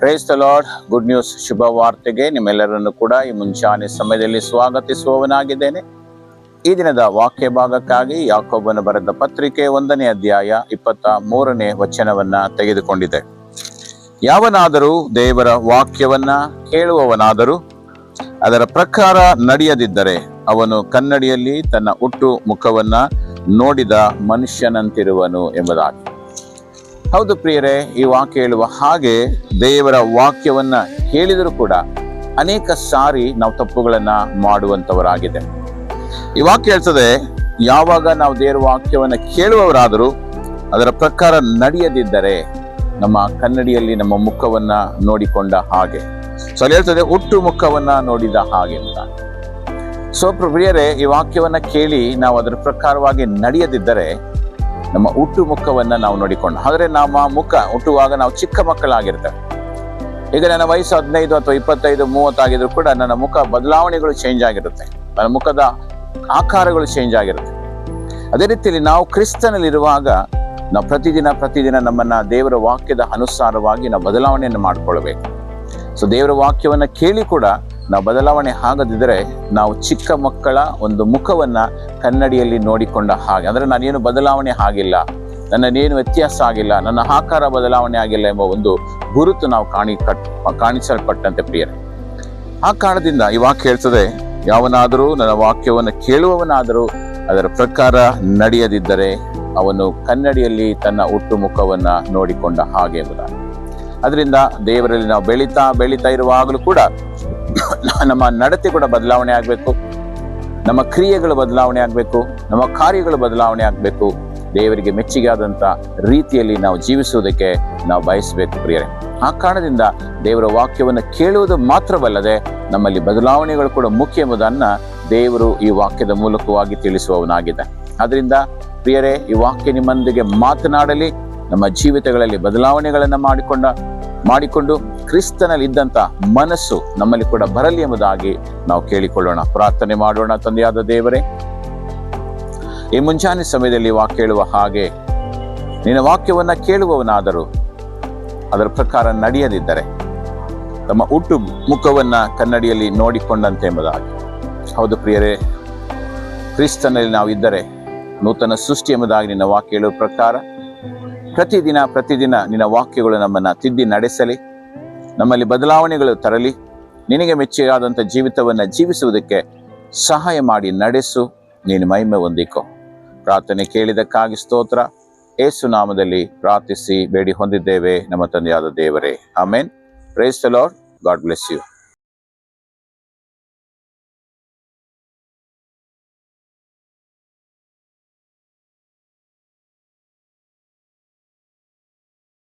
Price the lord. Good news, ಶುಭ ವಾರ್ತೆಗೆ ನಿಮ್ಮೆಲ್ಲರನ್ನು ಕೂಡ ಈ ಮುಂಚಾನೆ ಸಮಯದಲ್ಲಿ ಸ್ವಾಗತಿಸುವವನಾಗಿದ್ದೇನೆ. ಈ ದಿನದ ವಾಕ್ಯ ಭಾಗಕ್ಕಾಗಿ ಯಾಕೋಬನು ಬರೆದ ಪತ್ರಿಕೆ 1ನೇ ಅಧ್ಯಾಯ 23ನೇ ವಚನವನ್ನ ತೆಗೆದುಕೊಂಡಿದೆ. ಯಾವನಾದರೂ ದೇವರ ವಾಕ್ಯವನ್ನ ಕೇಳುವವನಾದರೂ ಅದರ ಪ್ರಕಾರ ನಡೆಯದಿದ್ದರೆ ಅವನು ಕನ್ನಡಿಯಲ್ಲಿ ತನ್ನ ಹುಟ್ಟು ಮುಖವನ್ನ ನೋಡಿದ ಮನುಷ್ಯನಂತಿರುವನು ಎಂಬುದಾಗಿ. ಹೌದು ಪ್ರಿಯರೇ, ಈ ವಾಕ್ಯ ಹೇಳುವ ಹಾಗೆ ದೇವರ ವಾಕ್ಯವನ್ನ ಕೇಳಿದರೂ ಕೂಡ ಅನೇಕ ಸಾರಿ ನಾವು ತಪ್ಪುಗಳನ್ನ ಮಾಡುವಂತವರಾಗಿದೆ. ಈ ವಾಕ್ಯ ಹೇಳ್ತದೆ, ಯಾವಾಗ ನಾವು ದೇವರ ವಾಕ್ಯವನ್ನ ಕೇಳುವವರಾದರೂ ಅದರ ಪ್ರಕಾರ ನಡೆಯದಿದ್ದರೆ ನಮ್ಮ ಕನ್ನಡಿಯಲ್ಲಿ ನಮ್ಮ ಮುಖವನ್ನ ನೋಡಿಕೊಂಡ ಹಾಗೆ. ಸೊ ಅಲ್ಲಿ ಹೇಳ್ತದೆ, ಹುಟ್ಟು ಮುಖವನ್ನ ನೋಡಿದ ಹಾಗೆ ಅಂತ. ಸೊ ಪ್ರಿಯರೇ, ಈ ವಾಕ್ಯವನ್ನ ಕೇಳಿ ನಾವು ಅದರ ಪ್ರಕಾರವಾಗಿ ನಡೆಯದಿದ್ದರೆ ನಮ್ಮ ಹುಟ್ಟು ಮುಖವನ್ನ ನಾವು ನೋಡಿಕೊಂಡು, ಆದ್ರೆ ನಮ್ಮ ಮುಖ ಹುಟ್ಟುವಾಗ ನಾವು ಚಿಕ್ಕ ಮಕ್ಕಳಾಗಿರ್ತೇವೆ. ಈಗ ನನ್ನ ವಯಸ್ಸು 15 ಅಥವಾ 25, 30 ಆಗಿದ್ರು ಕೂಡ ನನ್ನ ಮುಖ ಬದಲಾವಣೆಗಳು ಚೇಂಜ್ ಆಗಿರುತ್ತೆ, ನನ್ನ ಮುಖದ ಆಕಾರಗಳು ಚೇಂಜ್ ಆಗಿರುತ್ತೆ. ಅದೇ ರೀತಿಯಲ್ಲಿ ನಾವು ಕ್ರಿಸ್ತನಲ್ಲಿರುವಾಗ ನಾವು ಪ್ರತಿದಿನ ನಮ್ಮನ್ನ ದೇವರ ವಾಕ್ಯದ ಅನುಸಾರವಾಗಿ ನಾವು ಬದಲಾವಣೆಯನ್ನು ಮಾಡಿಕೊಳ್ಬೇಕು. ಸೊ ದೇವರ ವಾಕ್ಯವನ್ನ ಕೇಳಿ ಕೂಡ ನಾವು ಬದಲಾವಣೆ ಆಗದಿದ್ದರೆ ನಾವು ಚಿಕ್ಕ ಮಕ್ಕಳ ಒಂದು ಮುಖವನ್ನ ಕನ್ನಡಿಯಲ್ಲಿ ನೋಡಿಕೊಂಡ ಹಾಗೆ. ಅಂದ್ರೆ ನಾನೇನು ಬದಲಾವಣೆ ಆಗಿಲ್ಲ, ನನ್ನನ್ನೇನು ವ್ಯತ್ಯಾಸ ಆಗಿಲ್ಲ, ನನ್ನ ಆಕಾರ ಬದಲಾವಣೆ ಆಗಿಲ್ಲ ಎಂಬ ಒಂದು ಗುರುತು ನಾವು ಕಾಣಿಸಲ್ಪಟ್ಟಂತೆ ಪ್ರಿಯರೇ. ಆ ಕಾರಣದಿಂದ ಈ ವಾಕ್ಯ ಹೇಳ್ತದೆ, ಯಾವನಾದರೂ ನನ್ನ ವಾಕ್ಯವನ್ನು ಕೇಳುವವನಾದರೂ ಅದರ ಪ್ರಕಾರ ನಡೆಯದಿದ್ದರೆ ಅವನು ಕನ್ನಡಿಯಲ್ಲಿ ತನ್ನ ಹುಟ್ಟು ಮುಖವನ್ನ ನೋಡಿಕೊಂಡ ಹಾಗೆ ಎಂಬುದಾಗಿ. ಅದರಿಂದ ದೇವರಲ್ಲಿ ನಾವು ಬೆಳೀತಾ ಇರುವಾಗಲೂ ಕೂಡ ನಮ್ಮ ನಡತೆ ಕೂಡ ಬದಲಾವಣೆ ಆಗಬೇಕು, ನಮ್ಮ ಕ್ರಿಯೆಗಳು ಬದಲಾವಣೆ ಆಗಬೇಕು, ನಮ್ಮ ಕಾರ್ಯಗಳು ಬದಲಾವಣೆ ಆಗಬೇಕು. ದೇವರಿಗೆ ಮೆಚ್ಚುಗೆ ಆದಂತ ರೀತಿಯಲ್ಲಿ ನಾವು ಜೀವಿಸುವುದಕ್ಕೆ ನಾವು ಬಯಸಬೇಕು ಪ್ರಿಯರೇ. ಆ ಕಾರಣದಿಂದ ದೇವರ ವಾಕ್ಯವನ್ನು ಕೇಳುವುದು ಮಾತ್ರವಲ್ಲದೆ ನಮ್ಮಲ್ಲಿ ಬದಲಾವಣೆಗಳು ಕೂಡ ಮುಖ್ಯ ಎಂಬುದನ್ನ ದೇವರು ಈ ವಾಕ್ಯದ ಮೂಲಕವಾಗಿ ತಿಳಿಸುವವನಾಗಿದೆ. ಆದ್ರಿಂದ ಪ್ರಿಯರೇ, ಈ ವಾಕ್ಯ ನಿಮ್ಮೊಂದಿಗೆ ಮಾತನಾಡಲಿ, ನಮ್ಮ ಜೀವಿತಗಳಲ್ಲಿ ಬದಲಾವಣೆಗಳನ್ನ ಮಾಡಿಕೊಂಡು ಕ್ರಿಸ್ತನಲ್ಲಿ ಇದ್ದಂತ ಮನಸ್ಸು ನಮ್ಮಲ್ಲಿ ಕೂಡ ಬರಲಿ ಎಂಬುದಾಗಿ ನಾವು ಕೇಳಿಕೊಳ್ಳೋಣ. ಪ್ರಾರ್ಥನೆ ಮಾಡೋಣ. ತಂದೆಯಾದ ದೇವರೇ, ಈ ಮುಂಜಾನೆ ಸಮಯದಲ್ಲಿ ವಾಕ್ಯ ಹೇಳುವ ಹಾಗೆ ನಿನ್ನ ವಾಕ್ಯವನ್ನ ಕೇಳುವವನಾದರೂ ಅದರ ಪ್ರಕಾರ ನಡೆಯದಿದ್ದರೆ ತಮ್ಮ ಹುಟ್ಟು ಮುಖವನ್ನ ಕನ್ನಡಿಯಲ್ಲಿ ನೋಡಿಕೊಂಡಂತೆ ಎಂಬುದಾಗಿ. ಹೌದು ಪ್ರಿಯರೇ, ಕ್ರಿಸ್ತನಲ್ಲಿ ನಾವು ಇದ್ದರೆ ನೂತನ ಸೃಷ್ಟಿ ಎಂಬುದಾಗಿ ನಿನ್ನ ವಾಕ್ಯ ಹೇಳುವ ಪ್ರಕಾರ ಪ್ರತಿದಿನ ನಿನ್ನ ವಾಕ್ಯಗಳು ನಮ್ಮನ್ನ ತಿದ್ದಿ ನಡೆಸಲಿ, ನಮ್ಮಲ್ಲಿ ಬದಲಾವಣೆಗಳು ತರಲಿ, ನಿನಗೆ ಮೆಚ್ಚುಗೆಯಾದಂಥ ಜೀವಿತವನ್ನ ಜೀವಿಸುವುದಕ್ಕೆ ಸಹಾಯ ಮಾಡಿ ನಡೆಸು. ನೀನು ಮಹಿಮೆ ಹೊಂದಿಕೋ. ಪ್ರಾರ್ಥನೆ ಕೇಳಿದಕ್ಕಾಗಿ ಸ್ತೋತ್ರ. ಯೇಸು ನಾಮದಲ್ಲಿ ಪ್ರಾರ್ಥಿಸಿ ಬೇಡಿ ಹೊಂದಿದ್ದೇವೆ ನಮ್ಮ ತಂದೆಯಾದ ದೇವರೇ, amen. Praise the lord. God bless you.